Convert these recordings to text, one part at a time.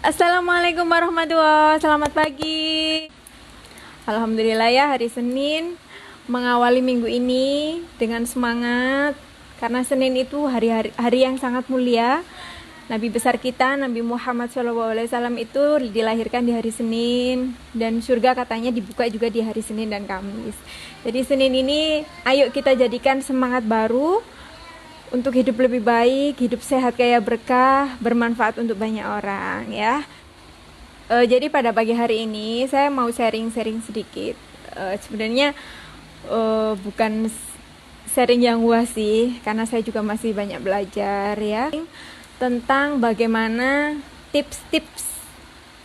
Assalamualaikum warahmatullahi wabarakatuh. Selamat pagi. Alhamdulillah ya, hari Senin mengawali minggu ini dengan semangat karena Senin itu hari yang sangat mulia. Nabi besar kita Nabi Muhammad SAW itu dilahirkan di hari Senin, dan surga katanya dibuka juga di hari Senin dan Kamis. Jadi Senin ini ayo kita jadikan semangat baru untuk hidup lebih baik, hidup sehat kaya berkah, bermanfaat untuk banyak orang ya. Jadi pada pagi hari ini saya mau sharing-sharing sedikit. Sebenarnya bukan sharing yang wah sih, karena saya juga masih banyak belajar ya tentang bagaimana tips-tips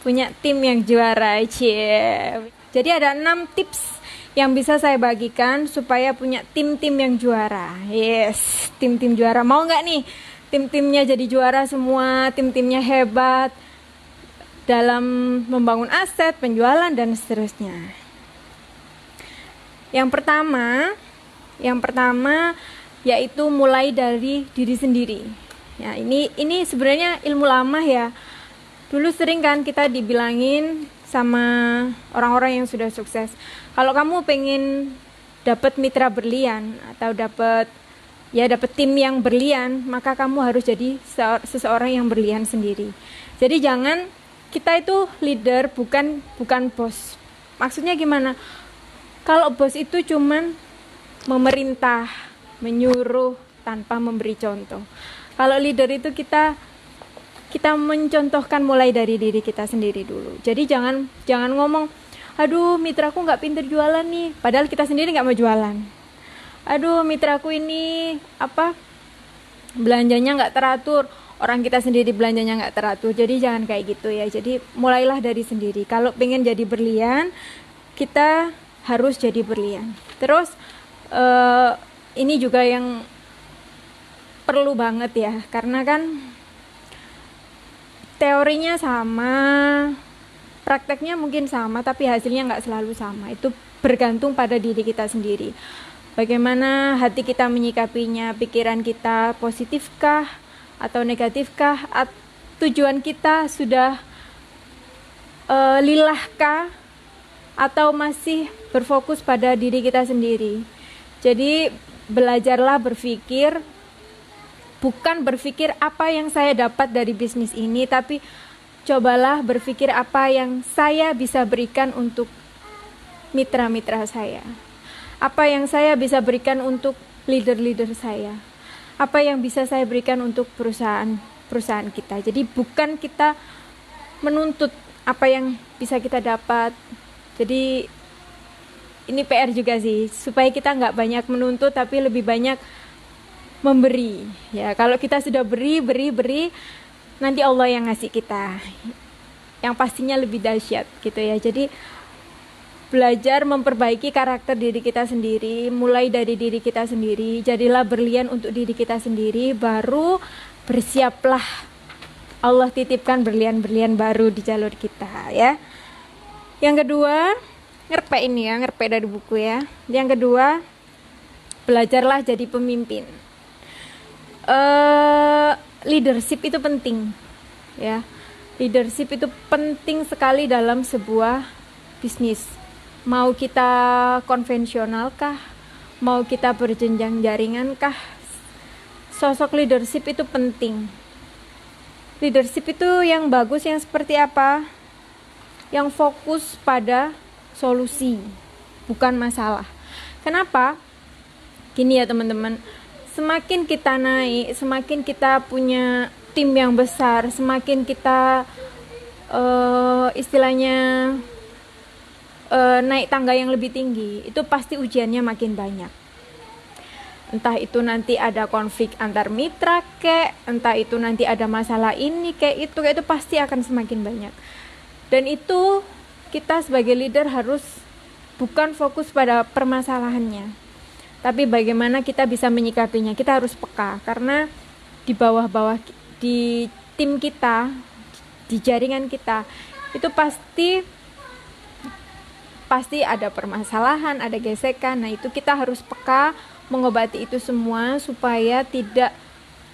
punya tim yang juara. Jadi ada 6 tips yang bisa saya bagikan supaya punya tim-tim yang juara. Yes, tim-tim juara. Mau nggak nih tim-timnya jadi juara semua, tim-timnya hebat dalam membangun aset, penjualan, dan seterusnya. Yang pertama yaitu mulai dari diri sendiri. Ya, ini sebenarnya ilmu lama ya. Dulu sering kan kita dibilangin sama orang-orang yang sudah sukses, kalau kamu pengen dapat mitra berlian atau dapat tim yang berlian, maka kamu harus jadi seseorang yang berlian sendiri. Jadi jangan, kita itu leader, bukan bos. Maksudnya gimana? Kalau bos itu cuman memerintah, menyuruh tanpa memberi contoh. Kalau leader itu kita mencontohkan mulai dari diri kita sendiri dulu. Jadi jangan ngomong, aduh mitraku nggak pinter jualan nih, padahal kita sendiri nggak mau jualan. Aduh mitraku ini belanjanya nggak teratur, orang kita sendiri belanjanya nggak teratur. Jadi jangan kayak gitu ya. Jadi mulailah dari sendiri. Kalau pengen jadi berlian, kita harus jadi berlian. Terus ini juga yang perlu banget ya, karena kan teorinya sama, prakteknya mungkin sama, tapi hasilnya nggak selalu sama. Itu bergantung pada diri kita sendiri. Bagaimana hati kita menyikapinya, pikiran kita positifkah atau negatifkah, tujuan kita sudah lillahkah atau masih berfokus pada diri kita sendiri. Jadi belajarlah berpikir, bukan berpikir apa yang saya dapat dari bisnis ini, tapi cobalah berpikir apa yang saya bisa berikan untuk mitra-mitra saya. Apa yang saya bisa berikan untuk leader-leader saya. Apa yang bisa saya berikan untuk perusahaan kita. Jadi bukan kita menuntut apa yang bisa kita dapat. Jadi ini PR juga sih, supaya kita nggak banyak menuntut tapi lebih banyak memberi ya. Kalau kita sudah beri, nanti Allah yang ngasih kita, yang pastinya lebih dahsyat gitu ya. Jadi belajar memperbaiki karakter diri kita sendiri, mulai dari diri kita sendiri. Jadilah berlian untuk diri kita sendiri, baru bersiaplah Allah titipkan berlian-berlian baru di jalur kita ya. Yang kedua, ngerpe dari buku ya. Yang kedua, belajarlah jadi pemimpin. Leadership itu penting ya. Leadership itu penting sekali dalam sebuah bisnis. Mau kita konvensional kah, mau kita berjenjang jaringan kah, sosok leadership itu penting. Leadership itu yang bagus yang seperti apa? Yang fokus pada solusi, bukan masalah. Kenapa? Gini ya teman-teman, semakin kita naik, semakin kita punya tim yang besar, semakin kita naik tangga yang lebih tinggi, itu pasti ujiannya makin banyak. Entah itu nanti ada konflik antar mitra entah itu nanti ada masalah ini itu pasti akan semakin banyak. Dan itu kita sebagai leader harus bukan fokus pada permasalahannya, tapi bagaimana kita bisa menyikapinya. Kita harus peka, karena di bawah-bawah, di tim kita, di jaringan kita, itu pasti ada permasalahan, ada gesekan. Nah itu kita harus peka, mengobati itu semua supaya tidak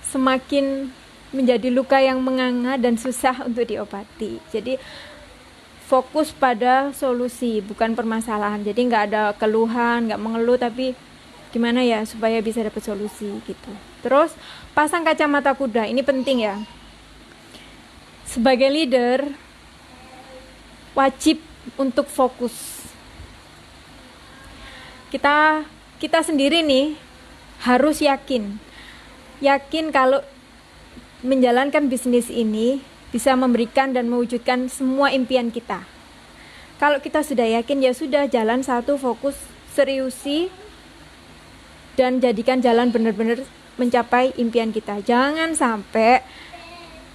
semakin menjadi luka yang menganga dan susah untuk diobati. Jadi fokus pada solusi, bukan permasalahan. Jadi nggak ada keluhan, nggak mengeluh, tapi gimana ya supaya bisa dapat solusi gitu. Terus pasang kacamata kuda, ini penting ya. Sebagai leader wajib untuk fokus. Kita sendiri nih harus yakin kalau menjalankan bisnis ini bisa memberikan dan mewujudkan semua impian kita. Kalau kita sudah yakin, ya sudah, jalan satu, fokus, seriusi, dan jadikan jalan benar-benar mencapai impian kita. Jangan sampai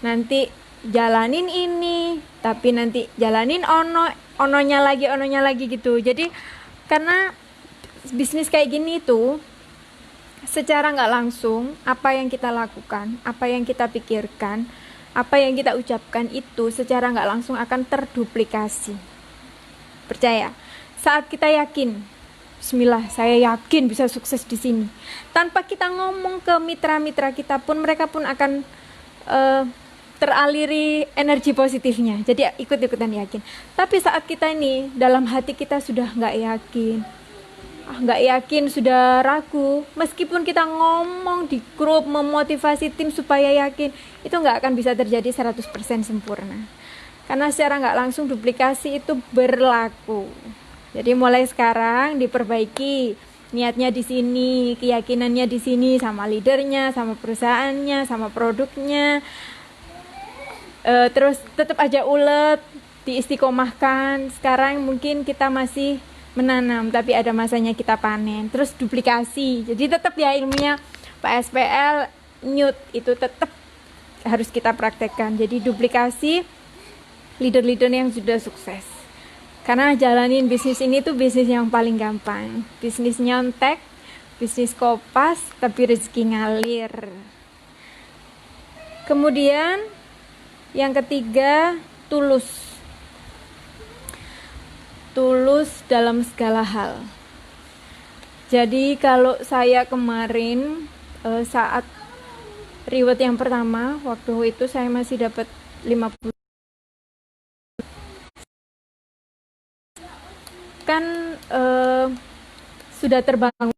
nanti jalanin ini, tapi nanti jalanin ononya lagi gitu. Jadi karena bisnis kayak gini tuh, secara nggak langsung, apa yang kita lakukan, apa yang kita pikirkan, apa yang kita ucapkan itu secara nggak langsung akan terduplikasi. Percaya, saat kita yakin, bismillah, saya yakin bisa sukses di sini. Tanpa kita ngomong ke mitra-mitra kita pun, mereka pun akan teraliri energi positifnya. Jadi ikut-ikutan yakin. Tapi saat kita ini, dalam hati kita sudah nggak yakin, sudah ragu, meskipun kita ngomong di grup memotivasi tim supaya yakin, itu nggak akan bisa terjadi 100% sempurna, karena secara nggak langsung duplikasi itu berlaku. Jadi mulai sekarang diperbaiki niatnya di sini, keyakinannya di sini, sama leadernya, sama perusahaannya, sama produknya. Terus tetap aja ulet, diistiqomahkan. Sekarang mungkin kita masih menanam, tapi ada masanya kita panen. Terus duplikasi, jadi tetap ya ilmunya Pak SPL Newt itu tetap harus kita praktekkan. Jadi duplikasi leader-leader yang sudah sukses, karena jalanin bisnis ini tuh bisnis yang paling gampang, bisnis nyontek, bisnis kopas, tapi rezeki ngalir. Kemudian yang ketiga, tulus dalam segala hal. Jadi kalau saya kemarin saat reward yang pertama, waktu itu saya masih dapat 50, kan sudah terbangun.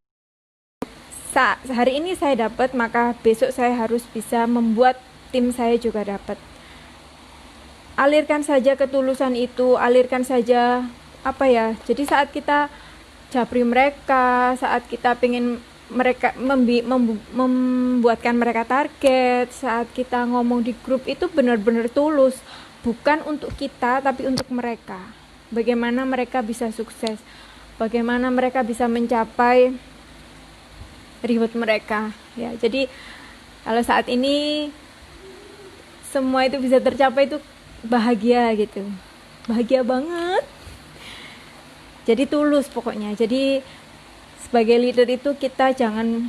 Hari ini saya dapat, maka besok saya harus bisa membuat tim saya juga dapat. Alirkan saja ketulusan itu, alirkan saja jadi saat kita japri mereka, saat kita pengen mereka membuatkan mereka target, saat kita ngomong di grup, itu benar-benar tulus, bukan untuk kita tapi untuk mereka. Bagaimana mereka bisa sukses, bagaimana mereka bisa mencapai reward mereka ya. Jadi kalau saat ini semua itu bisa tercapai, itu bahagia gitu, bahagia banget. Jadi tulus pokoknya. Jadi sebagai leader itu kita jangan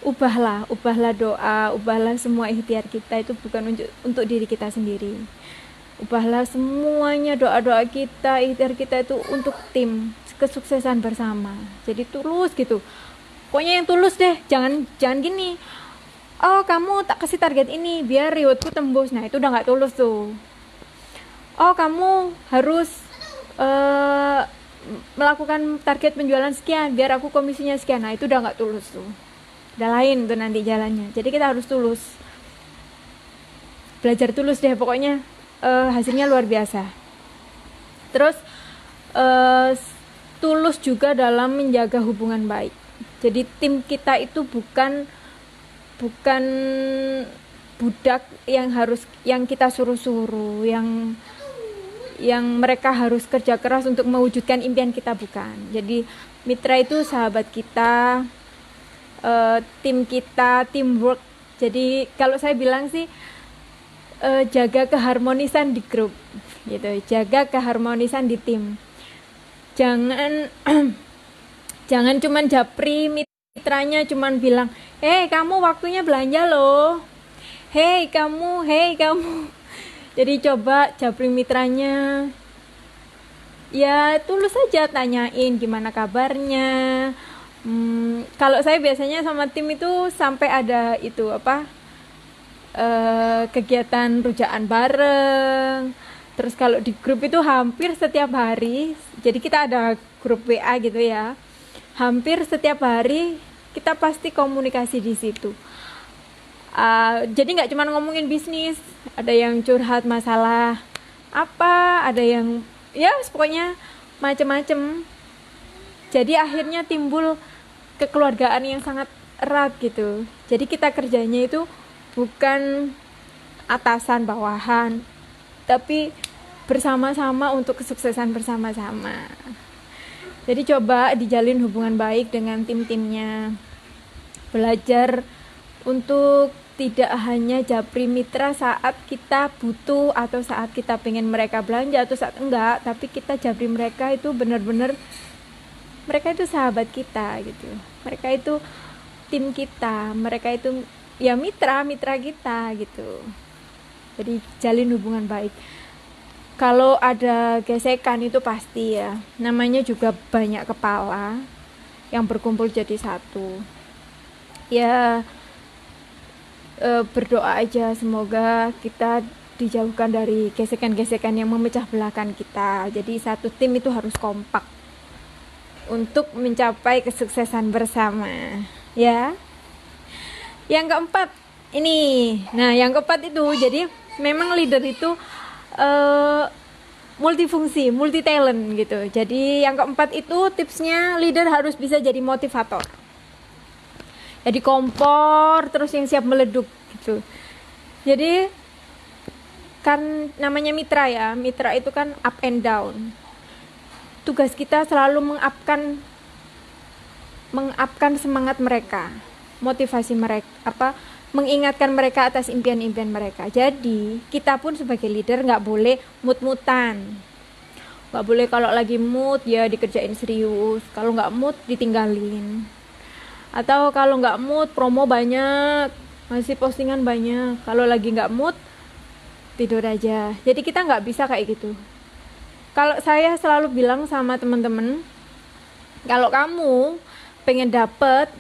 ubahlah doa, ubahlah semua ikhtiar kita itu bukan untuk diri kita sendiri. Ubahlah semuanya, doa-doa kita, ikhtiar kita itu untuk tim, kesuksesan bersama. Jadi tulus gitu. Pokoknya yang tulus deh, jangan gini. Oh, kamu tak kasih target ini biar rewardku tembus. Nah, itu udah nggak tulus tuh. Oh, kamu harus melakukan target penjualan sekian biar aku komisinya sekian. Nah, itu udah nggak tulus tuh, udah lain tuh nanti jalannya. Jadi kita harus tulus, belajar tulus deh pokoknya. Hasilnya luar biasa. Terus tulus juga dalam menjaga hubungan baik. Jadi tim kita itu bukan budak yang kita suruh-suruh, yang mereka harus kerja keras untuk mewujudkan impian kita, bukan. Jadi mitra itu sahabat kita, tim kita, teamwork. Jadi kalau saya bilang sih, jaga keharmonisan di grup gitu, jaga keharmonisan di tim. Jangan cuman japri mitranya, cuman bilang, kamu waktunya belanja loh, hei kamu. Jadi coba japri mitranya, ya tulus saja, tanyain gimana kabarnya, Kalau saya biasanya sama tim itu sampai ada itu kegiatan rujaan bareng. Terus kalau di grup itu hampir setiap hari, jadi kita ada grup WA gitu ya. Hampir setiap hari kita pasti komunikasi di situ. Jadi nggak cuma ngomongin bisnis, ada yang curhat masalah apa, ada yang ya pokoknya macem-macem. Jadi akhirnya timbul kekeluargaan yang sangat erat gitu. Jadi kita kerjanya itu bukan atasan bawahan, tapi bersama-sama untuk kesuksesan bersama-sama. Jadi coba dijalin hubungan baik dengan tim-timnya. Belajar untuk tidak hanya japri mitra saat kita butuh atau saat kita pengen mereka belanja atau saat enggak, tapi kita japri mereka itu benar-benar mereka itu sahabat kita gitu. Mereka itu tim kita, mereka itu ya mitra kita gitu. Jadi jalin hubungan baik. Kalau ada gesekan itu pasti ya, namanya juga banyak kepala yang berkumpul jadi satu. Ya berdoa aja semoga kita dijauhkan dari gesekan-gesekan yang memecah belahkan kita. Jadi satu tim itu harus kompak untuk mencapai kesuksesan bersama ya. Yang keempat ini, yang keempat itu jadi memang leader itu multifungsi, multi talent gitu. Jadi yang keempat itu tipsnya leader harus bisa jadi motivator, jadi kompor terus yang siap meleduk gitu. Jadi kan namanya mitra ya, mitra itu kan up and down. Tugas kita selalu mengupkan semangat mereka, motivasi mereka, mengingatkan mereka atas impian-impian mereka. Jadi kita pun sebagai leader nggak boleh mut-mutan, nggak boleh kalau lagi mood ya dikerjain serius, kalau nggak mood ditinggalin, atau kalau nggak mood promo banyak, masih postingan banyak, kalau lagi nggak mood tidur aja. Jadi kita nggak bisa kayak gitu. Kalau saya selalu bilang sama teman-teman, kalau kamu pengen dapet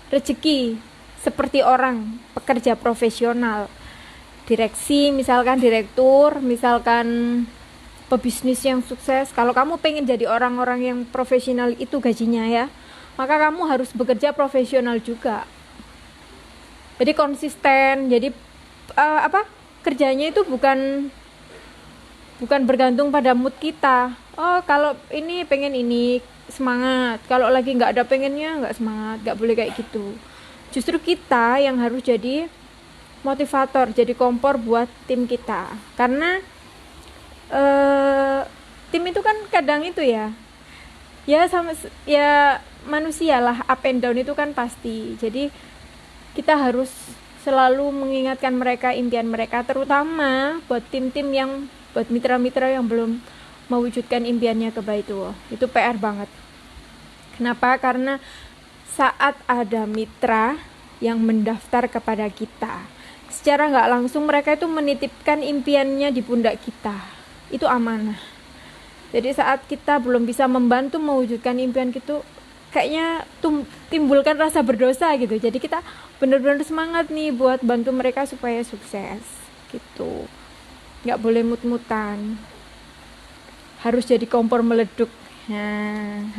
rezeki seperti orang pekerja profesional, direksi misalkan, direktur misalkan, pebisnis yang sukses, kalau kamu pengen jadi orang-orang yang profesional itu gajinya ya, maka kamu harus bekerja profesional juga. Jadi konsisten, jadi kerjanya itu bukan bergantung pada mood kita. Oh kalau ini pengen ini semangat, kalau lagi nggak ada pengennya nggak semangat, nggak boleh kayak gitu. Justru kita yang harus jadi motivator, jadi kompor buat tim kita. Karena tim itu kan kadang itu ya sama ya manusia lah, up and down itu kan pasti. Jadi kita harus selalu mengingatkan mereka impian mereka, terutama buat tim-tim yang, buat mitra-mitra yang belum mewujudkan impiannya ke Baitullah. Itu PR banget. Kenapa? Karena saat ada mitra yang mendaftar kepada kita, secara nggak langsung mereka itu menitipkan impiannya di pundak kita. Itu amanah. Jadi saat kita belum bisa membantu mewujudkan impian itu, kayaknya timbulkan rasa berdosa gitu. Jadi kita benar-benar semangat nih buat bantu mereka supaya sukses gitu. Nggak boleh mut-mutan, harus jadi kompor meleduk.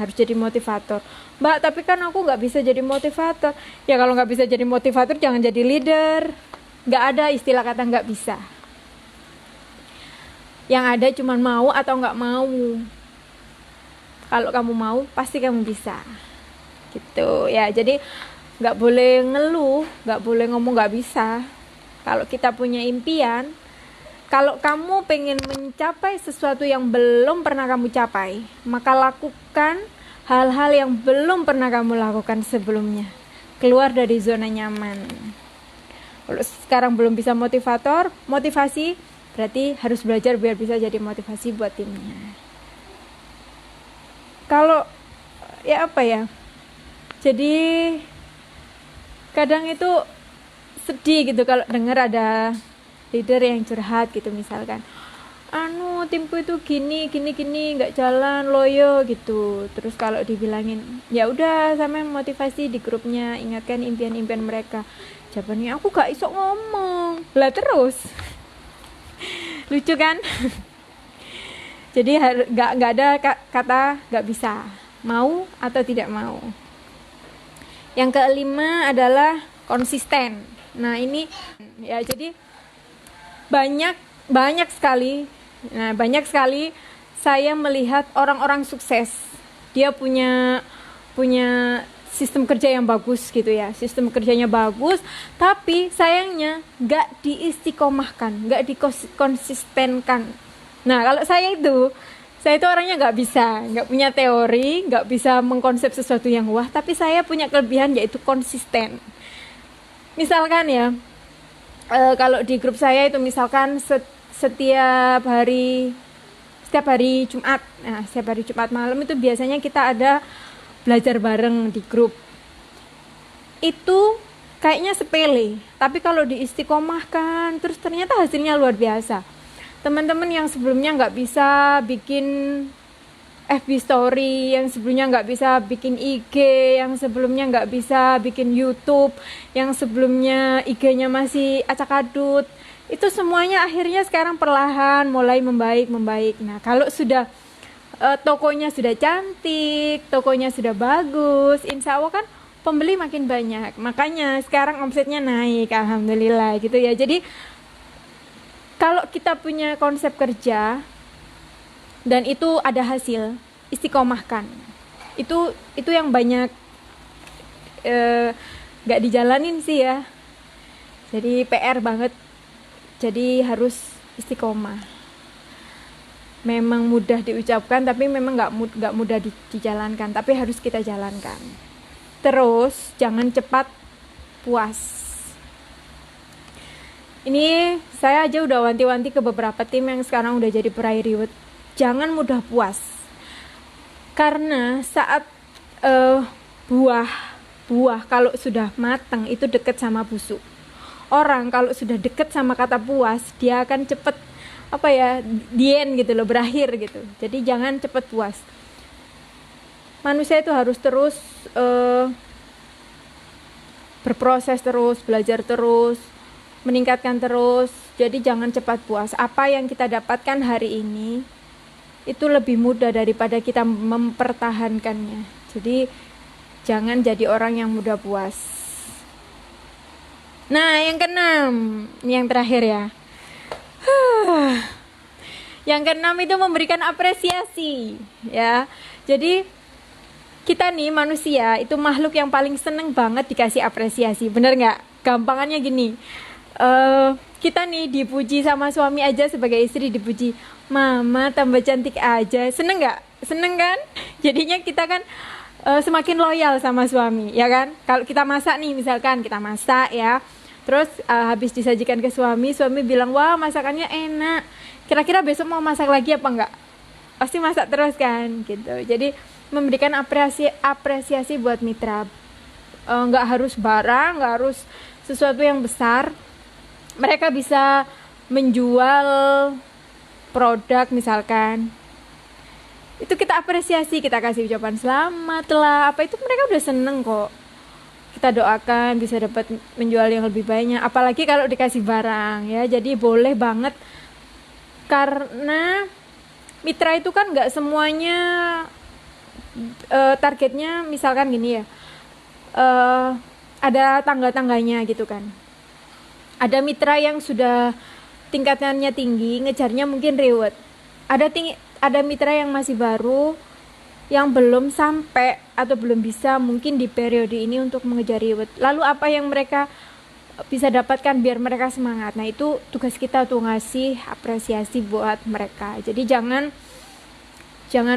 Harus jadi motivator. Mbak, tapi kan aku nggak bisa jadi motivator. Ya kalau nggak bisa jadi motivator jangan jadi leader. Nggak ada istilah kata nggak bisa. Yang ada cuma mau atau nggak mau. Kalau kamu mau pasti kamu bisa gitu ya. Jadi nggak boleh ngeluh, nggak boleh ngomong nggak bisa. Kalau kita punya impian, kalau kamu pengen mencapai sesuatu yang belum pernah kamu capai, maka lakukan hal-hal yang belum pernah kamu lakukan sebelumnya. Keluar dari zona nyaman. Kalau sekarang belum bisa motivasi, berarti harus belajar biar bisa jadi motivasi buat timnya. Kalau jadi kadang itu sedih gitu kalau dengar ada leader yang curhat gitu misalkan, timku itu gini nggak jalan loyo gitu. Terus kalau dibilangin ya udah sama motivasi di grupnya, ingatkan impian-impian mereka, jawabannya aku gak iso ngomong lah terus. Lucu kan? Jadi nggak ada kata nggak bisa, mau atau tidak mau. Yang kelima adalah konsisten. Nah ini ya, jadi banyak sekali saya melihat orang-orang sukses, dia punya sistem kerja yang bagus gitu ya, sistem kerjanya bagus, tapi sayangnya nggak diistiqomahkan, nggak dikonsistenkan. Nah kalau saya itu orangnya nggak punya teori, nggak bisa mengkonsep sesuatu yang wah, tapi saya punya kelebihan yaitu konsisten. Misalkan ya, kalau di grup saya itu misalkan setiap hari Jumat, setiap hari Jumat malam itu biasanya kita ada belajar bareng di grup. Itu kayaknya sepele, tapi kalau diistiqomahkan terus ternyata hasilnya luar biasa. Teman-teman yang sebelumnya nggak bisa bikin FB story, yang sebelumnya nggak bisa bikin IG, yang sebelumnya nggak bisa bikin YouTube, yang sebelumnya IG-nya masih acak-adut, itu semuanya akhirnya sekarang perlahan mulai membaik. Nah kalau sudah tokonya sudah cantik, tokonya sudah bagus, insya Allah kan pembeli makin banyak, makanya sekarang omsetnya naik, alhamdulillah gitu ya. Jadi kalau kita punya konsep kerja dan itu ada hasil, istiqomahkan. Itu yang banyak gak dijalanin sih ya. Jadi PR banget. Jadi harus istiqomah. Memang mudah diucapkan, tapi memang gak mudah dijalankan. Tapi harus kita jalankan. Terus jangan cepat puas. Ini saya aja udah wanti-wanti ke beberapa tim yang sekarang udah jadi peraih reward. Jangan mudah puas, karena saat buah kalau sudah matang itu dekat sama busuk. Orang kalau sudah dekat sama kata puas, dia akan cepet dien gitu loh, berakhir gitu. Jadi jangan cepet puas. Manusia itu harus terus berproses terus, belajar terus, meningkatkan terus. Jadi jangan cepat puas. Apa yang kita dapatkan hari ini itu lebih mudah daripada kita mempertahankannya. Jadi jangan jadi orang yang mudah puas. Nah yang keenam, yang terakhir ya. Yang keenam itu memberikan apresiasi ya. Jadi kita nih manusia itu makhluk yang paling seneng banget dikasih apresiasi, bener nggak? Gampangannya gini, kita nih dipuji sama suami aja, sebagai istri dipuji, mama tambah cantik aja, seneng nggak? Seneng kan? Jadinya kita kan semakin loyal sama suami, ya kan? Kalau kita masak nih, misalkan kita masak ya, terus habis disajikan ke suami bilang, wah masakannya enak, kira-kira besok mau masak lagi apa enggak? Pasti masak terus kan, gitu. Jadi memberikan apresiasi buat mitra, nggak harus barang, nggak harus sesuatu yang besar. Mereka bisa menjual produk misalkan, itu kita apresiasi, kita kasih ucapan selamat lah, apa itu mereka udah seneng kok. Kita doakan bisa dapat menjual yang lebih banyak, apalagi kalau dikasih barang ya. Jadi boleh banget, karena mitra itu kan nggak semuanya targetnya misalkan gini ya, ada tangga-tangganya gitu kan. Ada mitra yang sudah tingkatannya tinggi, ngejarnya mungkin reward. Ada mitra yang masih baru, yang belum sampai atau belum bisa mungkin di periode ini untuk mengejar reward. Lalu apa yang mereka bisa dapatkan biar mereka semangat? Nah itu tugas kita tuh, ngasih apresiasi buat mereka. Jadi jangan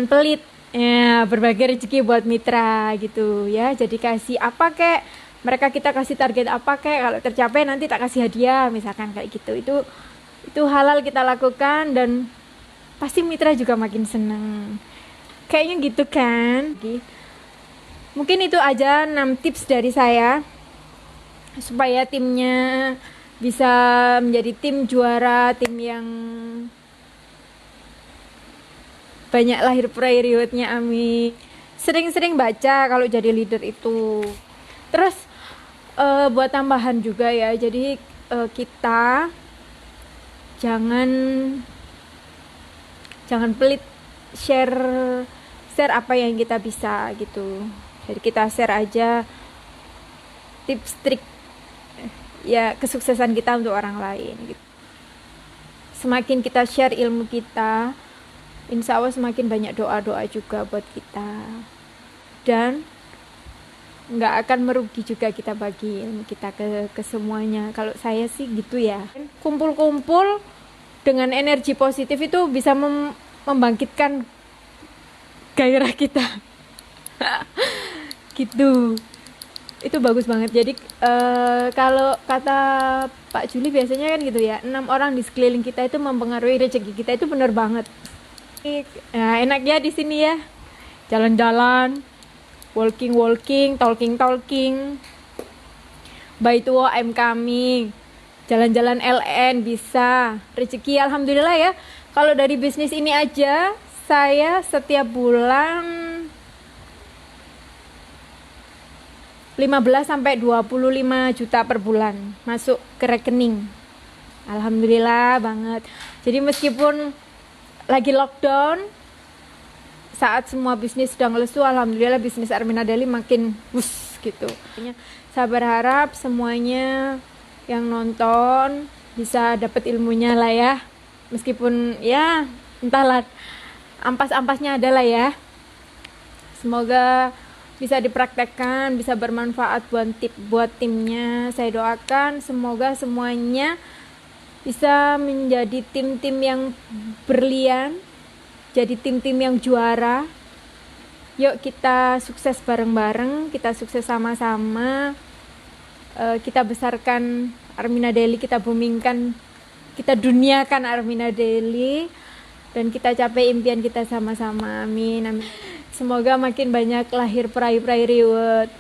pelit ya, berbagi rezeki buat mitra gitu ya. Jadi kasih apa kek, mereka kita kasih target apa kek, kalau tercapai nanti tak kasih hadiah misalkan kayak gitu. Itu halal kita lakukan dan pasti mitra juga makin seneng. Kayaknya gitu kan. Mungkin itu aja 6 tips dari saya supaya timnya bisa menjadi tim juara, tim yang banyak lahir pray rewardnya, amin. Sering-sering baca kalau jadi leader itu. Terus buat tambahan juga ya, jadi kita jangan pelit share apa yang kita bisa gitu. Jadi kita share aja tips trik ya kesuksesan kita untuk orang lain gitu. Semakin kita share ilmu kita, insya Allah semakin banyak doa-doa juga buat kita, dan nggak akan merugi juga kita bagi ilmu kita ke semuanya. Kalau saya sih gitu ya. Kumpul-kumpul dengan energi positif itu bisa membangkitkan gairah kita. Gitu. Itu bagus banget. Jadi kalau kata Pak Juli biasanya kan gitu ya, 6 orang di sekeliling kita itu mempengaruhi rezeki kita, itu benar banget. Nah, enaknya di sini ya, jalan-jalan, walking, talking. By to I'm coming. Jalan-jalan LN bisa. Rezeki alhamdulillah ya. Kalau dari bisnis ini aja, saya setiap bulan 15 sampai 25 juta per bulan masuk ke rekening. Alhamdulillah banget. Jadi meskipun lagi lockdown, saat semua bisnis sedang lesu, alhamdulillah bisnis Armina Daily makin gitu. Saya berharap semuanya yang nonton bisa dapat ilmunya lah ya. Meskipun ya entahlah, ampas-ampasnya adalah ya. Semoga bisa dipraktekkan, bisa bermanfaat buat timnya. Saya doakan semoga semuanya bisa menjadi tim-tim yang berlian, jadi tim-tim yang juara. Yuk kita sukses bareng-bareng, kita sukses sama-sama. Kita besarkan Armina Daily, kita boomingkan, kita duniakan Armina Daily, dan kita capai impian kita sama-sama. Amin, amin. Semoga makin banyak lahir peraih-peraih reward.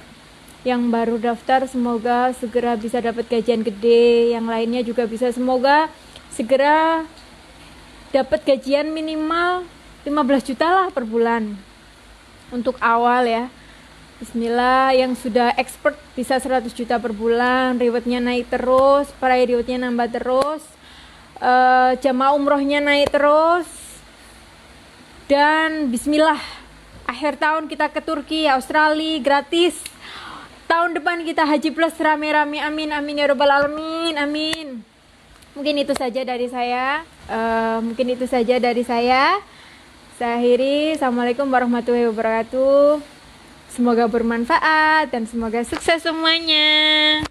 Yang baru daftar semoga segera bisa dapat gajian gede, yang lainnya juga bisa semoga segera dapat gajian minimal 15 juta lah per bulan untuk awal ya. Bismillah. Yang sudah expert bisa 100 juta per bulan, rewardnya naik terus, peraih rewardnya nambah terus, jamaah umrohnya naik terus, dan bismillah akhir tahun kita ke Turki, Australia gratis. Tahun depan kita haji plus rame-rame, amin amin ya robbal alamin, amin. Mungkin itu saja dari saya. Saya akhiri. Assalamualaikum warahmatullahi wabarakatuh. Semoga bermanfaat dan semoga sukses semuanya.